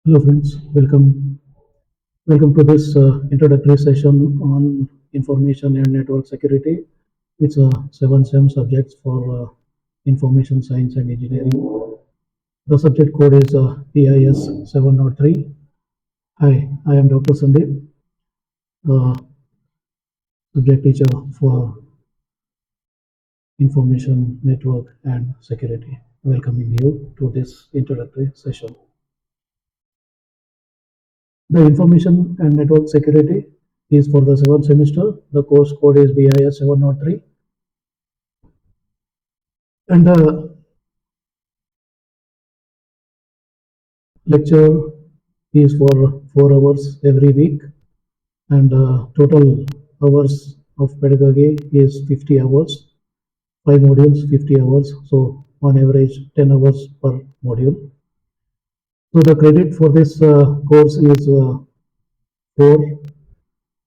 Hello friends, welcome to this introductory session on information and network security. It's a 7 SEM subjects for information science and engineering. The subject code is BIS703. Hi, I am Dr. Sandeep, the subject teacher for information network and security, welcoming you to this introductory session. The information and network security is for the 7th semester. The course code is BIS703, and the lecture is for 4 hours every week, and total hours of pedagogy is 50 hours, 5 modules, 50 hours, so on average 10 hours per module. So the credit for this course is 4.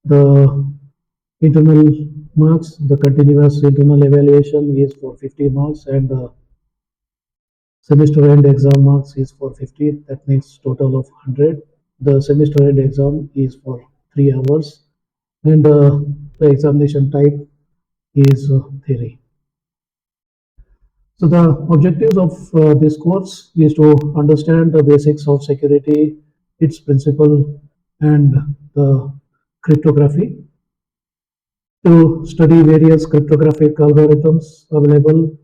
The internal marks, the continuous internal evaluation is for 50 marks, and the semester end exam marks is for 50. That makes total of 100. The semester end exam is for 3 hours, and the examination type is theory. So the objectives of this course is to understand the basics of security, its principle, and the cryptography, to study various cryptographic algorithms available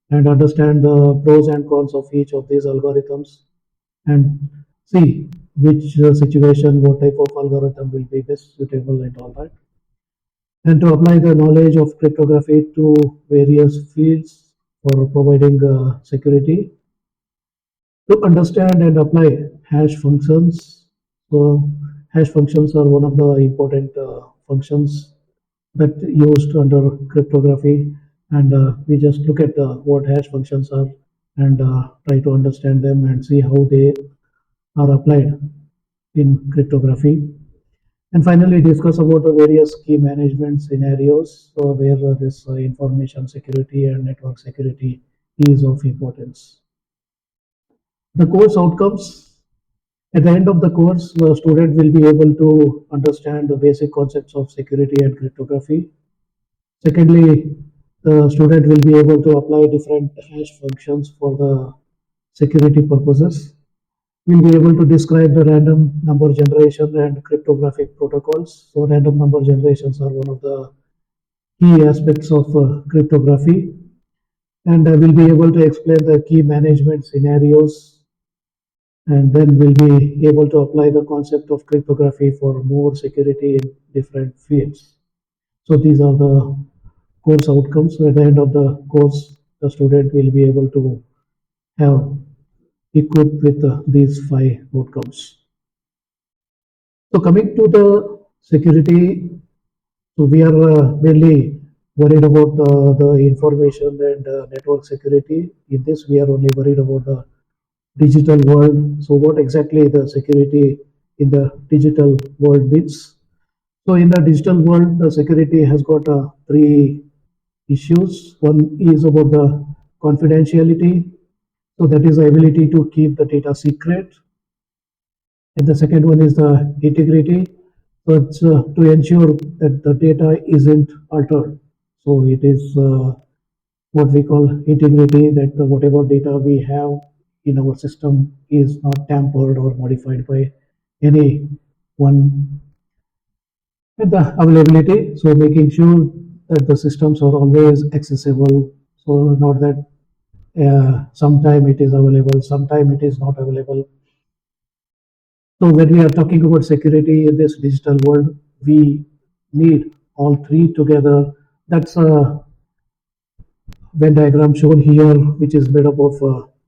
and understand the pros and cons of each of these algorithms, and see which situation, what type of algorithm will be best suitable and all that, and to apply the knowledge of cryptography to various fields for providing security, to understand and apply hash functions. So hash functions are one of the important functions that used under cryptography, and we just look at what hash functions are and try to understand them and see how they are applied in cryptography. And finally, discuss about the various key management scenarios where this information security and network security is of importance. The course outcomes: at the end of the course, the student will be able to understand the basic concepts of security and cryptography. Secondly, the student will be able to apply different hash functions for the security purposes. We'll be able to describe the random number generation and cryptographic protocols. So random number generations are one of the key aspects of cryptography, and we'll be able to explain the key management scenarios, and then we'll be able to apply the concept of cryptography for more security in different fields. So these are the course outcomes. So at the end of the course, the student will be able to have equipped with these 5 outcomes. So coming to the security, so we are mainly worried about the information and network security. In this, we are only worried about the digital world. So what exactly the security in the digital world means? So in the digital world, the security has got 3 issues. One is about the confidentiality. So that is the ability to keep the data secret. And the second one is the integrity. So it's to ensure that the data isn't altered. So it is what we call integrity, that whatever data we have in our system is not tampered or modified by anyone. And the availability, so making sure that the systems are always accessible. So not that sometime it is available, sometime it is not available. So when we are talking about security in this digital world, we need all 3 together. That's a Venn diagram shown here, which is made up of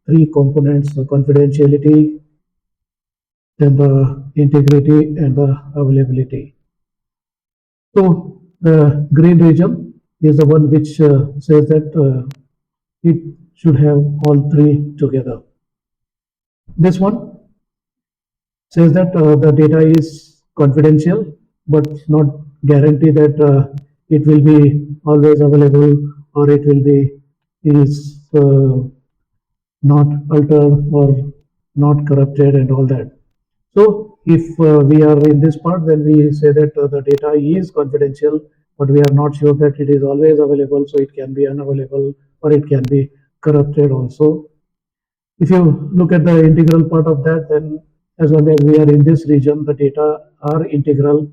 3 components: the confidentiality, then the integrity, and the availability. So the green region is the one which says that it should have all 3 together. This one says that the data is confidential, but not guarantee that it will be always available, or it will be is not altered or not corrupted and all that. So if we are in this part, then we say that the data is confidential, but we are not sure that it is always available. So it can be unavailable or it can be corrupted also. If you look at the integral part of that, then as long as we are in this region, the data are integral.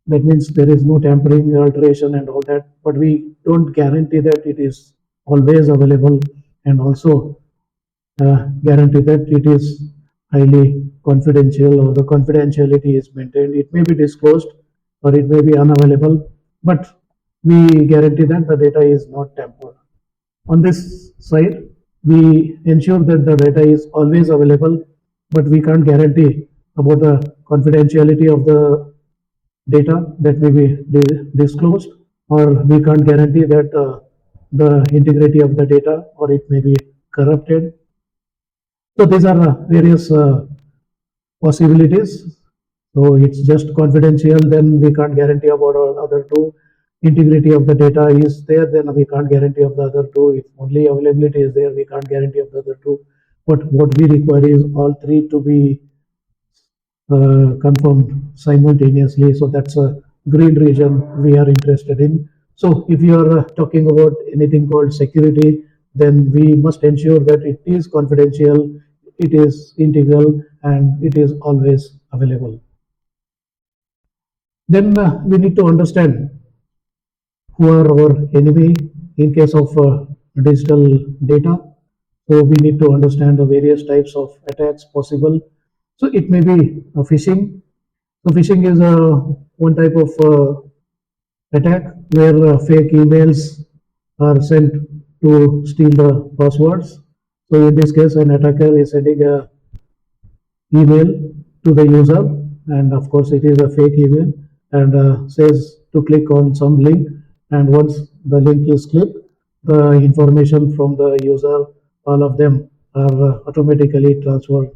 That means there is no tampering, alteration, and all that. But we don't guarantee that it is always available, and also guarantee that it is highly confidential or the confidentiality is maintained. It may be disclosed or it may be unavailable, but we guarantee that the data is not tampered. On this side, we ensure that the data is always available, but we can't guarantee about the confidentiality of the data that may be disclosed, or we can't guarantee that the integrity of the data or it may be corrupted. So these are various possibilities. So it's just confidential, then we can't guarantee about other two. Integrity of the data is there, then we can't guarantee of the other two. If only availability is there, we can't guarantee of the other two. But what we require is all three to be confirmed simultaneously. So that's a green region we are interested in. So if you are talking about anything called security, then we must ensure that it is confidential, it is integral, and it is always available. Then we need to understand who are our enemy in case of digital data. So we need to understand the various types of attacks possible. So it may be phishing. So phishing is one type of attack where fake emails are sent to steal the passwords. So in this case, an attacker is sending a email to the user, and of course it is a fake email, and says to click on some link, and once the link is clicked, the information from the user, all of them are automatically transferred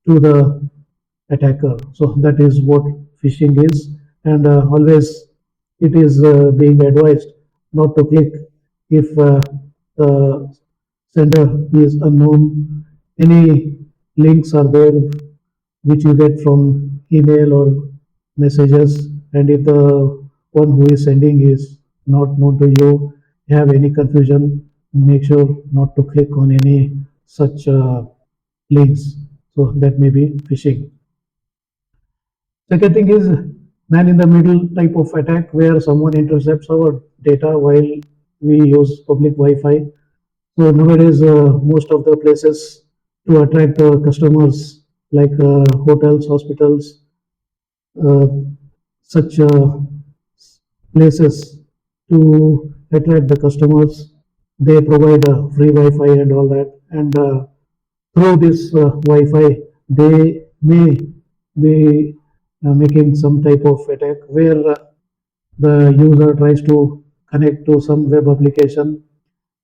to the attacker. So that is what phishing is, and always it is being advised not to click if the sender is unknown. Any links are there which you get from email or messages, and if the one who is sending is not known to you, have any confusion, make sure not to click on any such links. So that may be phishing. Second thing is man in the middle type of attack where someone intercepts our data while we use public Wi-Fi. So nowadays, most of the places to attract customers like hotels, hospitals, uh, such places to attract the customers, they provide free Wi-Fi and all that. And through this Wi-Fi, they may be making some type of attack where the user tries to connect to some web application.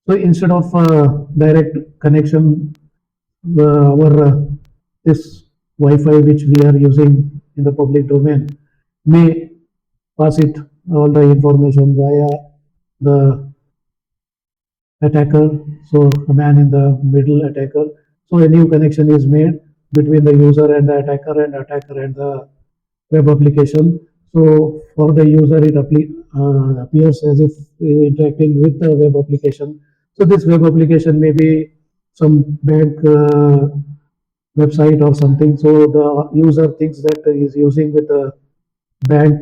So instead of direct connection, our this Wi-Fi which we are using in the public domain may pass it all the information via the attacker. So a man in the middle attacker. So a new connection is made between the user and the attacker and the web application. So for the user, it appears as if interacting with the web application. So this web application may be some bank website or something. So the user thinks that he is using with a bank,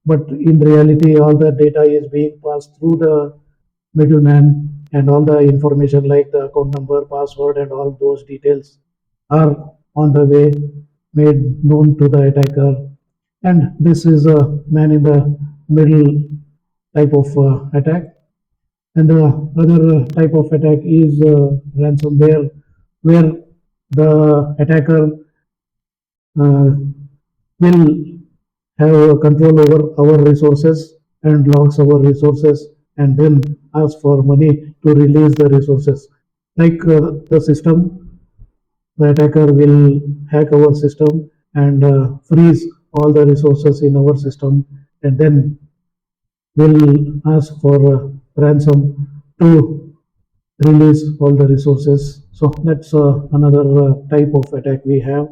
but in reality, all the data is being passed through the middleman, and all the information like the account number, password, and all those details are on the way made known to the attacker. And this is a man in the middle type of attack. And the other type of attack is ransomware, where the attacker uh, will have control over our resources and locks our resources and then ask for money to release the resources. Like the system, the attacker will hack our system and freeze all the resources in our system, and then will ask for ransom to release all the resources. So that's another type of attack we have.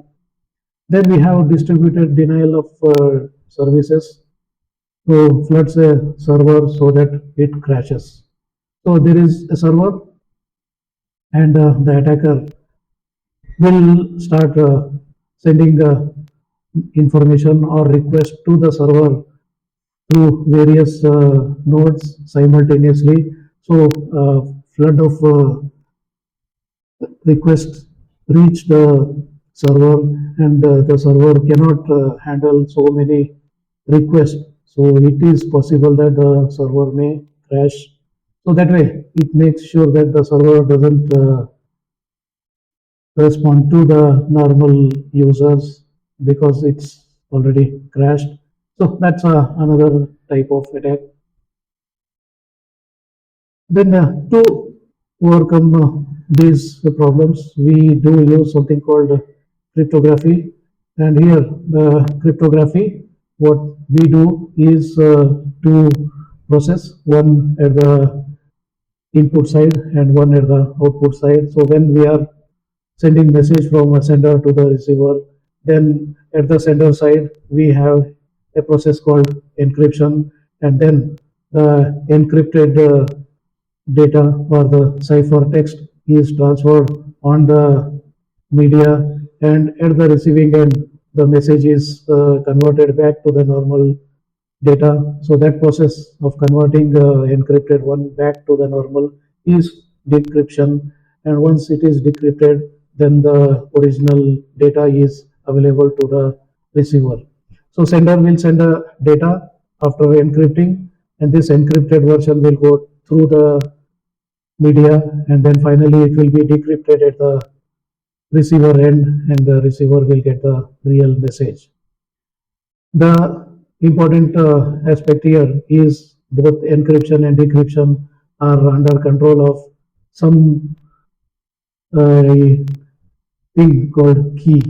Then we have distributed denial of services. So floods a server so that it crashes. So there is a server, and the attacker will start sending information or request to the server through various nodes simultaneously. So flood of requests reach the server, and the server cannot handle so many requests. So it is possible that the server may crash. So that way, it makes sure that the server doesn't respond to the normal users because it's already crashed. So that's another type of attack. Then to overcome these problems, we do use something called cryptography. And here, the cryptography, what we do is to process one at the input side and one at the output side. So when we are sending message from a sender to the receiver, then at the sender side we have a process called encryption, and then the encrypted data or the cipher text is transferred on the media, and at the receiving end the message is converted back to the normal data. So that process of converting the encrypted one back to the normal is decryption, and once it is decrypted, then the original data is available to the receiver. So sender will send a data after encrypting, and this encrypted version will go through the media, and then finally it will be decrypted at the receiver end, and the receiver will get the real message. The important aspect here is both encryption and decryption are under control of some uh, thing called key.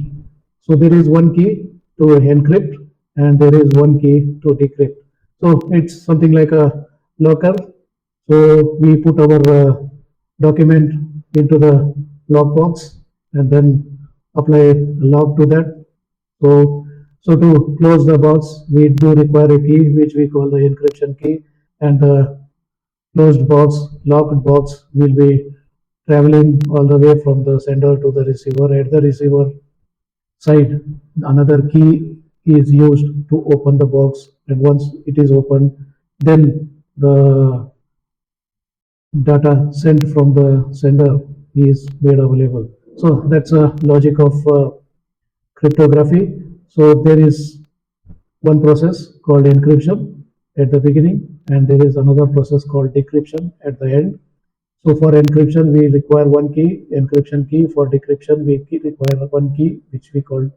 So there is one key to encrypt and there is one key to decrypt. So it's something like a locker. So we put our document into the lockbox and then apply a lock to that. So to close the box, we do require a key which we call the encryption key, and the closed box, locked box will be traveling all the way from the sender to the receiver. At the receiver side, another key is used to open the box, and once it is opened, then the data sent from the sender is made available. So that's a logic of cryptography. So there is one process called encryption at the beginning, and there is another process called decryption at the end. So for encryption, we require one key, encryption key. For decryption, we require one key, which we call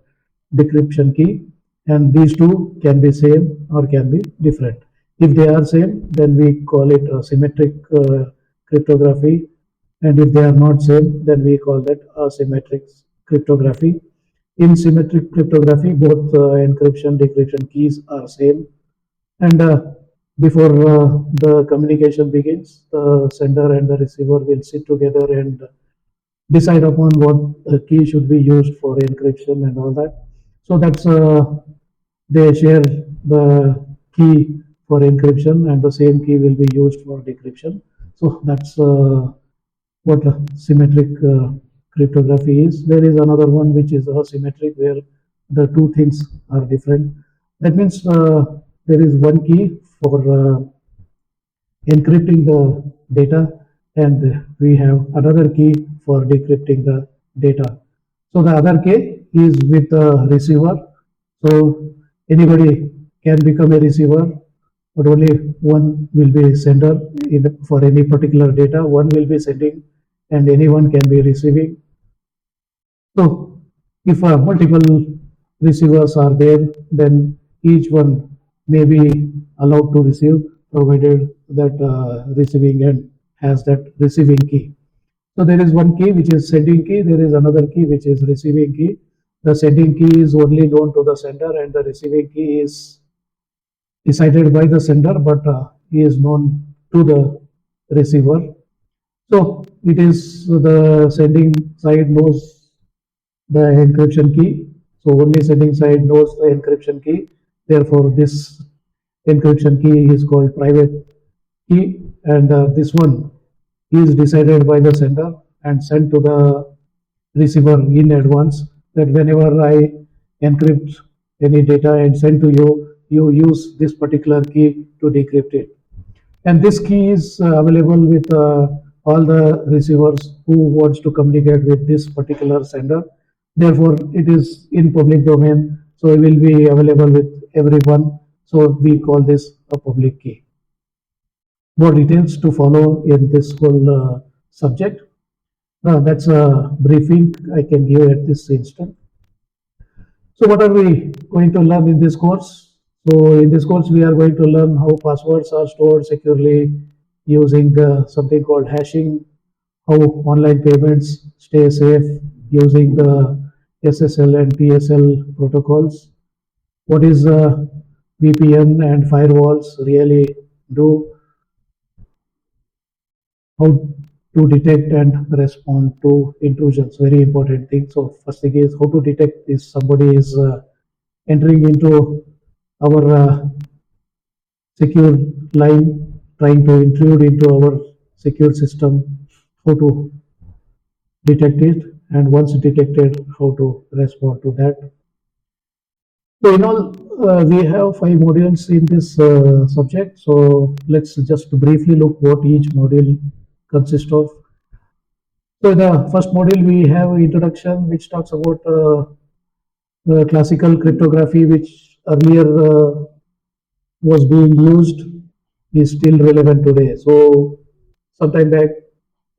decryption key. And these two can be same or can be different. If they are same, then we call it a symmetric cryptography. And if they are not same, then we call that asymmetric cryptography. In symmetric cryptography, both encryption decryption keys are same, and before the communication begins, the sender and the receiver will sit together and decide upon what key should be used for encryption and all that. So that's they share the key for encryption, and the same key will be used for decryption. So that's what symmetric cryptography is. There is another one which is asymmetric, where the two things are different. That means there is one key for encrypting the data, and we have another key for decrypting the data. So the other key is with the receiver. So anybody can become a receiver, but only one will be sender for any particular data. One will be sending, and anyone can be receiving. So if multiple receivers are there, then each one may be allowed to receive, provided that receiving end has that receiving key. So there is one key which is sending key, there is another key which is receiving key. The sending key is only known to the sender, and the receiving key is decided by the sender, but is known to the receiver. So it is the sending side knows the encryption key. So only sending side knows the encryption key. Therefore, this encryption key is called private key, and this one is decided by the sender and sent to the receiver in advance, that whenever I encrypt any data and send to you, you use this particular key to decrypt it. And this key is available with all the receivers who wants to communicate with this particular sender. Therefore, it is in public domain, so it will be available with everyone. So we call this a public key. More details to follow in this whole subject. That's a briefing I can give at this instant. So what are we going to learn in this course? So in this course, we are going to learn how passwords are stored securely using something called hashing, how online payments stay safe using the SSL and PSL protocols, what is VPN and firewalls really do, how to detect and respond to intrusions, very important thing. So first thing is how to detect if somebody is entering into our secure line, trying to intrude into our secure system, how to detect it, and once detected, how to respond to that. So in all, we have 5 modules in this subject. So let's just briefly look what each module consists of. So the first module we have introduction, which talks about classical cryptography, which earlier was being used, is still relevant today. So sometime back,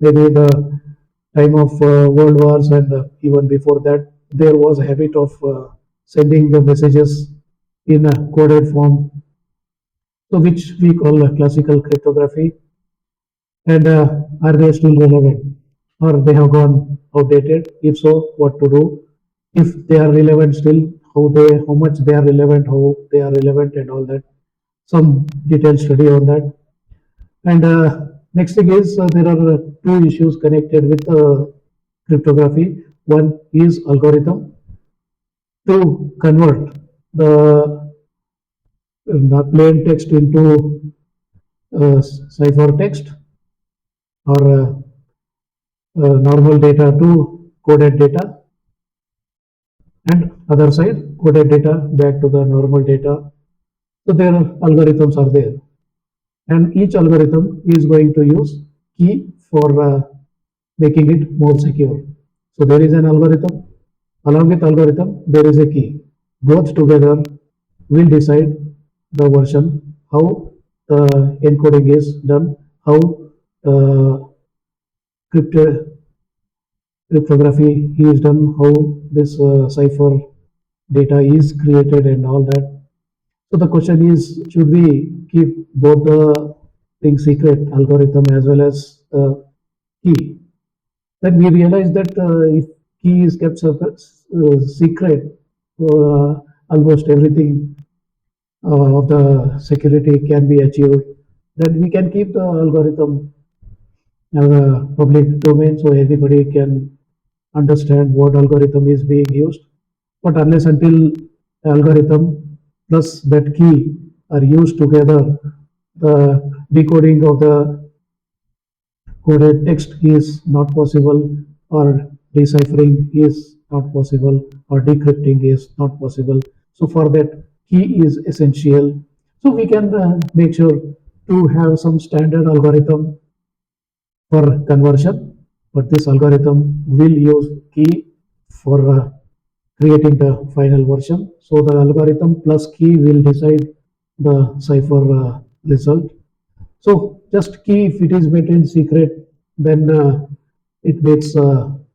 maybe the time of world wars and even before that, there was a habit of sending the messages in a coded form, so which we call classical cryptography. And are they still relevant, or they have gone outdated? If so, what to do? If they are relevant still, how much they are relevant, how they are relevant, and all that. Some detailed study on that. And next thing is there are two issues connected with cryptography. One is algorithm to convert the plain text into cipher text, or normal data to coded data, and other side coded data back to the normal data. So their algorithms are there, and each algorithm is going to use key for making it more secure. So there is an algorithm, along with algorithm there is a key. Both together will decide the version, how the encoding is done, how uh, crypto cryptography is done, how this cipher data is created, and all that. So the question is, should we keep both the things secret, algorithm as well as key? Then we realize that if key is kept secret, almost everything of the security can be achieved. Then we can keep the algorithm as a public domain, so everybody can understand what algorithm is being used. But unless until algorithm plus that key are used together, the decoding of the coded text is not possible, or deciphering is not possible, or decrypting is not possible. So for that, key is essential. So we can make sure to have some standard algorithm for conversion, but this algorithm will use key for creating the final version. So the algorithm plus key will decide the cipher result. So just key, if it is maintained secret, then it makes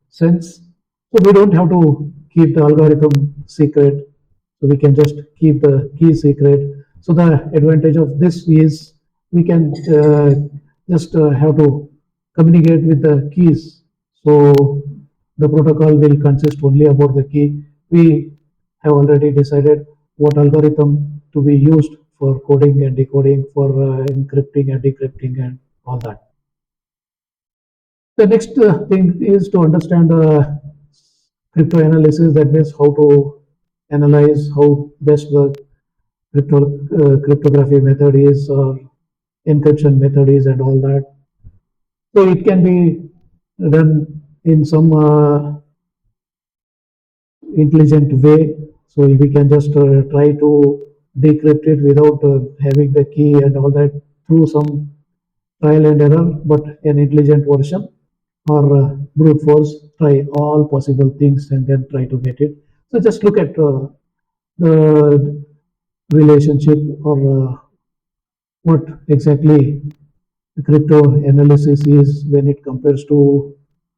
sense. So we don't have to keep the algorithm secret. So we can just keep the key secret. So the advantage of this is we can just have to communicate with the keys. So the protocol will consist only about the key. We have already decided what algorithm to be used for coding and decoding, for encrypting and decrypting, and all that. The next thing is to understand crypto analysis. That means how to analyze how best the cryptography method is or encryption method is and all that. So it can be done in some intelligent way. So we can just try to decrypt it without having the key and all that through some trial and error, but an intelligent version or brute force, try all possible things and then try to get it. So just look at the relationship or what exactly crypto analysis is when it compares to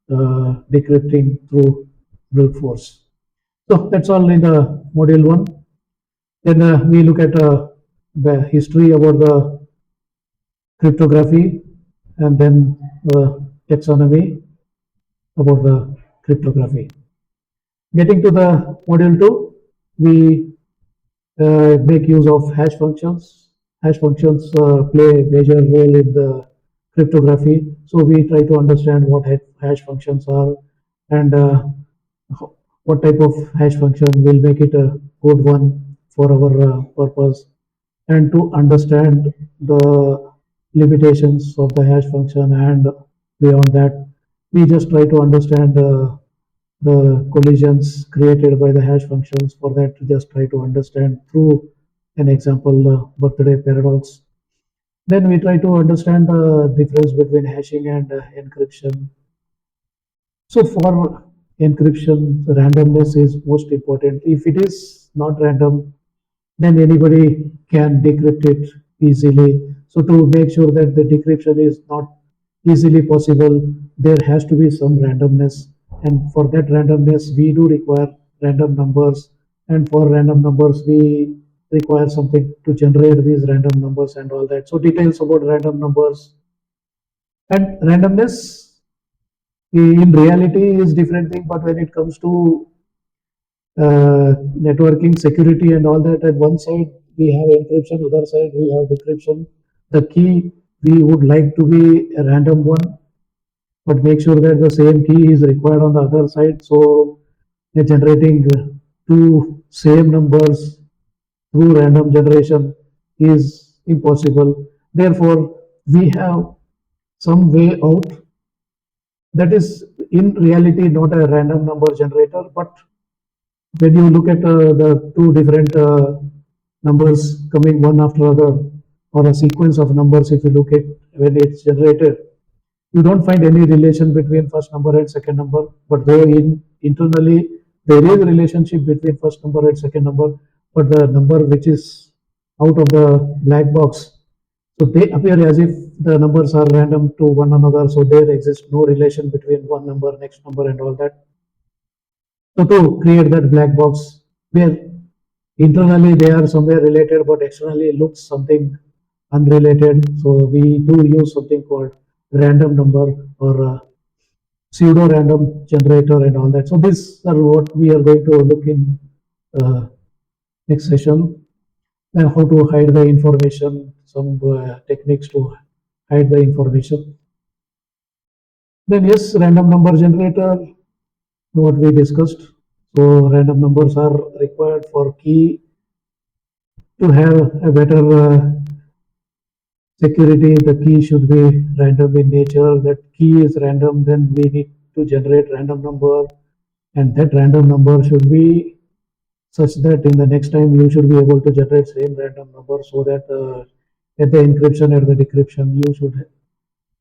decrypting through brute force. So that's all in the module one. Then we look at the history about the cryptography and then taxonomy about the cryptography. Getting to the module 2, we make use of hash functions. Hash functions play a major role in the cryptography. So we try to understand what hash functions are and what type of hash function will make it a good one for our purpose, and to understand the limitations of the hash function, and beyond that we just try to understand the collisions created by the hash functions. For that, just try to understand through an example, birthday paradox. Then we try to understand the difference between hashing and encryption. So for encryption, randomness is most important. If it is not random, then anybody can decrypt it easily. So to make sure that the decryption is not easily possible, there has to be some randomness. And for that randomness, we do require random numbers. And for random numbers, we require something to generate these random numbers and all that. So details about random numbers and randomness in reality is different thing, but when it comes to networking security and all that, at one side we have encryption, other side we have decryption. The key we would like to be a random one, but make sure that the same key is required on the other side. So generating two same numbers through random generation is impossible. Therefore we have some way out that is in reality not a random number generator, but when you look at the two different numbers coming one after other, or a sequence of numbers, if you look at when it's generated, you don't find any relation between first number and second number. But though internally there is a relationship between first number and second number, but the number which is out of the black box, so they appear as if the numbers are random to one another. So there exists no relation between one number, next number, and all that. So to create that black box where internally they are somewhere related, but externally looks something unrelated. So we do use something called random number or pseudo random generator and all that. So these are what we are going to look in next session, and how to hide the information, some techniques to hide the information. Then yes, random number generator, what we discussed. So random numbers are required for key to have a better security. The key should be random in nature. That key is random, then we need to generate random number, and that random number should be such that in the next time you should be able to generate same random number, so that at the encryption, at the decryption, you should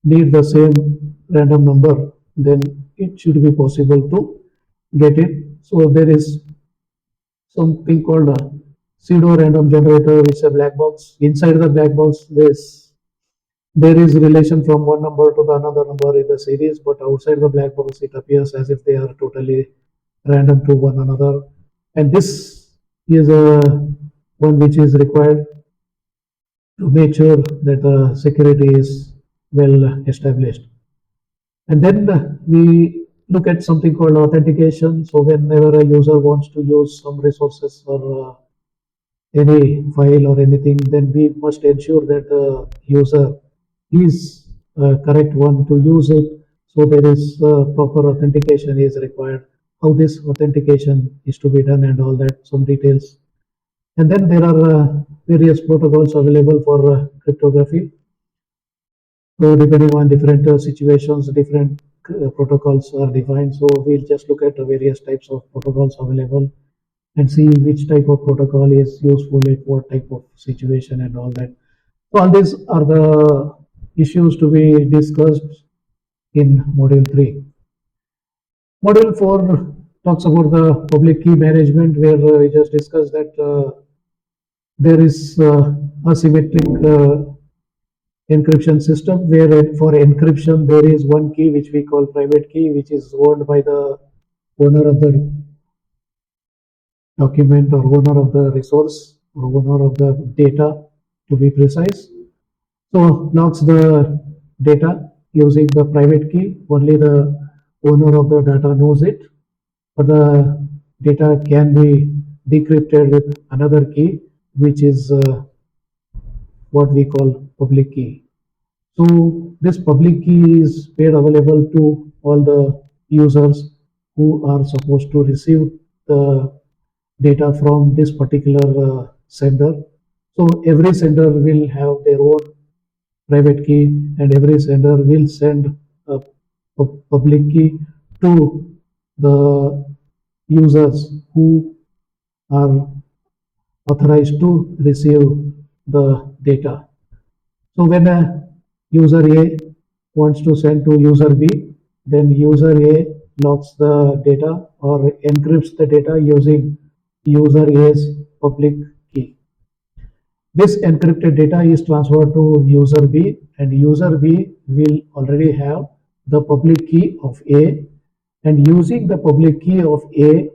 need the same random number, then it should be possible to get it. So there is something called a pseudo random generator. It's a black box. Inside the black box, there is relation from one number to the another number in the series, but outside the black box it appears as if they are totally random to one another. And this is a one which is required to make sure that the security is well established. And then we look at something called authentication. So whenever a user wants to use some resources or any file or anything, then we must ensure that the user is correct one to use it. So there is proper authentication is required. how this authentication is to be done and all that, some details. And then there are various protocols available for cryptography. So depending on different situations, different protocols are defined. So we'll just look at the various types of protocols available and see which type of protocol is useful at what type of situation and all that. So all these are the issues to be discussed in module 3. Module 4 talks about the public key management, where we just discussed that there is asymmetric encryption system, where for encryption there is one key which we call private key, which is owned by the owner of the document or owner of the resource or owner of the data, to be precise. So locks the data using the private key. Only the owner of the data knows it, but the data can be decrypted with another key, which is what we call public key. So this public key is made available to all the users who are supposed to receive the data from this particular sender. So every sender will have their own private key, and every sender will send a public key to the users who are authorized to receive the data. So when a user A wants to send to user B, then user A locks the data or encrypts the data using user A's public key. This encrypted data is transferred to user B, and user B will already have the public key of A, and using the public key of A,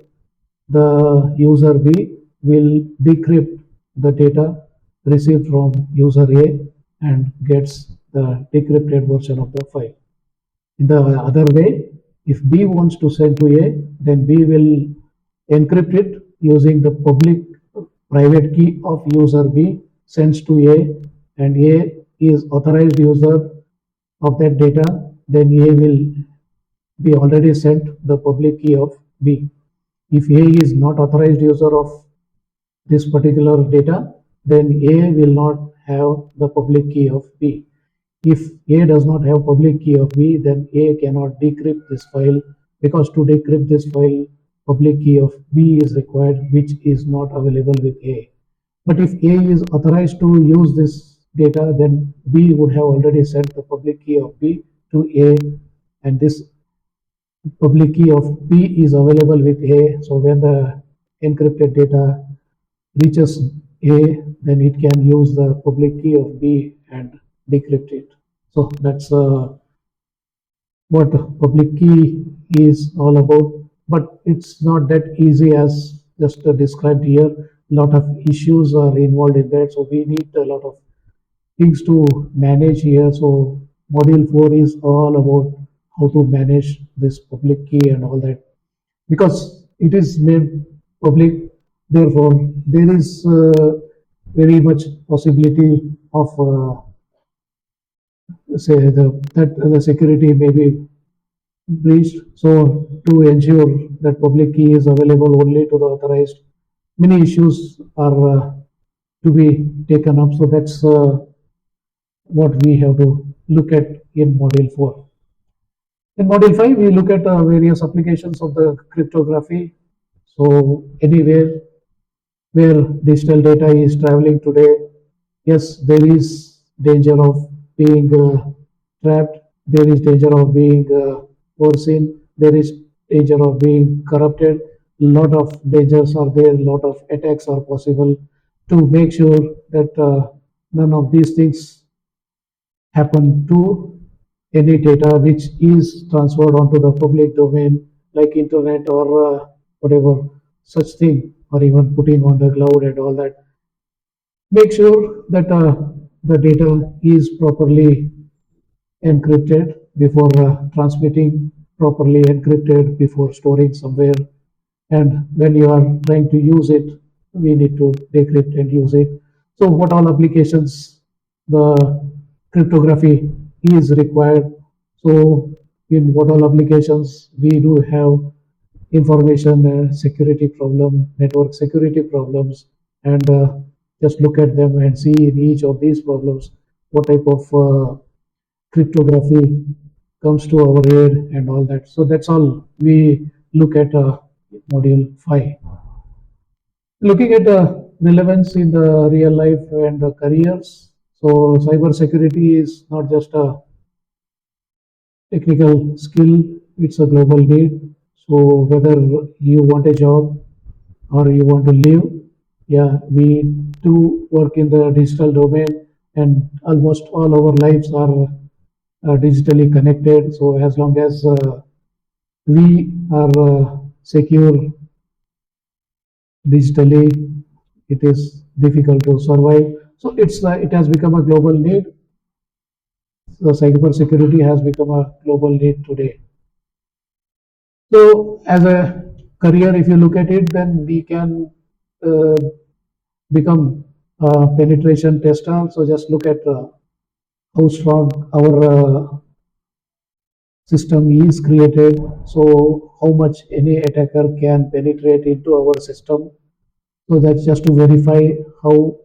the user B will decrypt the data received from user A and gets the decrypted version of the file. In the other way, if B wants to send to A, then B will encrypt it using the public private key of user B, sends to A, and A is authorized user of that data, then A will be already sent the public key of B. If A is not authorized user of this particular data, then A will not have the public key of B. If A does not have public key of B, then A cannot decrypt this file, because to decrypt this file, public key of B is required, which is not available with A. But if A is authorized to use this data, then B would have already sent the public key of B to A, and this public key of B is available with A. So when the encrypted data reaches A, then it can use the public key of B and decrypt it. So that's what public key is all about. But it's not that easy as just described here. A lot of issues are involved in that. So we need a lot of things to manage here. So module 4 is all about how to manage this public key and all that, because it is made public. Therefore there is very much possibility of say that the security may be breached. So to ensure that public key is available only to the authorized, many issues are to be taken up. So that's what we have to look at in module 4. In module 5, we look at various applications of the cryptography. So anywhere where digital data is traveling today, yes, there is danger of being trapped, there is danger of being foreseen, there is danger of being corrupted. A lot of dangers are there, a lot of attacks are possible. To make sure that none of these things happen to any data which is transferred onto the public domain, like internet or whatever such thing, or even putting on the cloud and all that. Make sure that the data is properly encrypted before transmitting, properly encrypted before storing somewhere, and when you are trying to use it, we need to decrypt and use it. So what all applications the cryptography is required? So in what all applications we do have information security problem, network security problems, and just look at them and see in each of these problems what type of cryptography comes to our aid and all that. So that's all we look at module 5. Looking at the relevance in the real life and the careers. So cyber security is not just a technical skill, it's a global need. So whether you want a job or you want to live, yeah, we do work in the digital domain, and almost all our lives are digitally connected. So as long as we are secure digitally, it is difficult to survive. So it has become a global need. The cyber security has become a global need today. So as a career, if you look at it, then we can uh, become a penetration tester. So just look at how strong our system is created. So how much any attacker can penetrate into our system. So that's just to verify how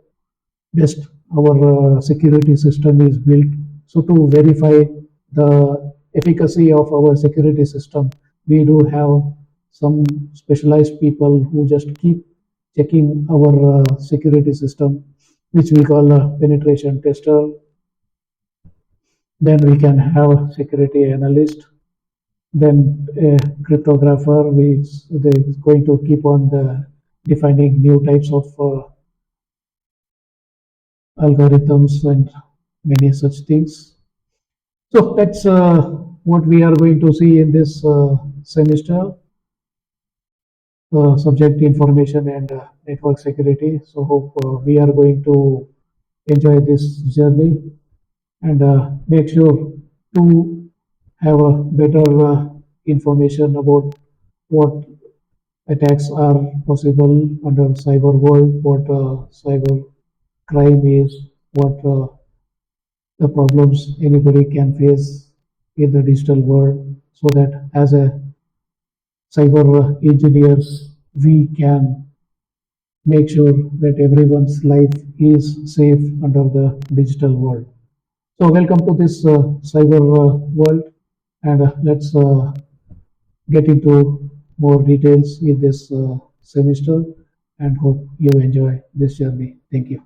best our security system is built. So to verify the efficacy of our security system, we do have some specialized people who just keep checking our security system, which we call a penetration tester. Then we can have a security analyst, then a cryptographer, which is going to keep on defining new types of algorithms and many such things. So that's what we are going to see in this semester, subject information and network security. So hope we are going to enjoy this journey and make sure to have a better information about what attacks are possible under cyber world, what cyber crime is, what the problems anybody can face in the digital world, so that as a cyber engineers we can make sure that everyone's life is safe under the digital world. So welcome to this cyber world, and let's get into more details in this semester, and hope you enjoy this journey. Thank you.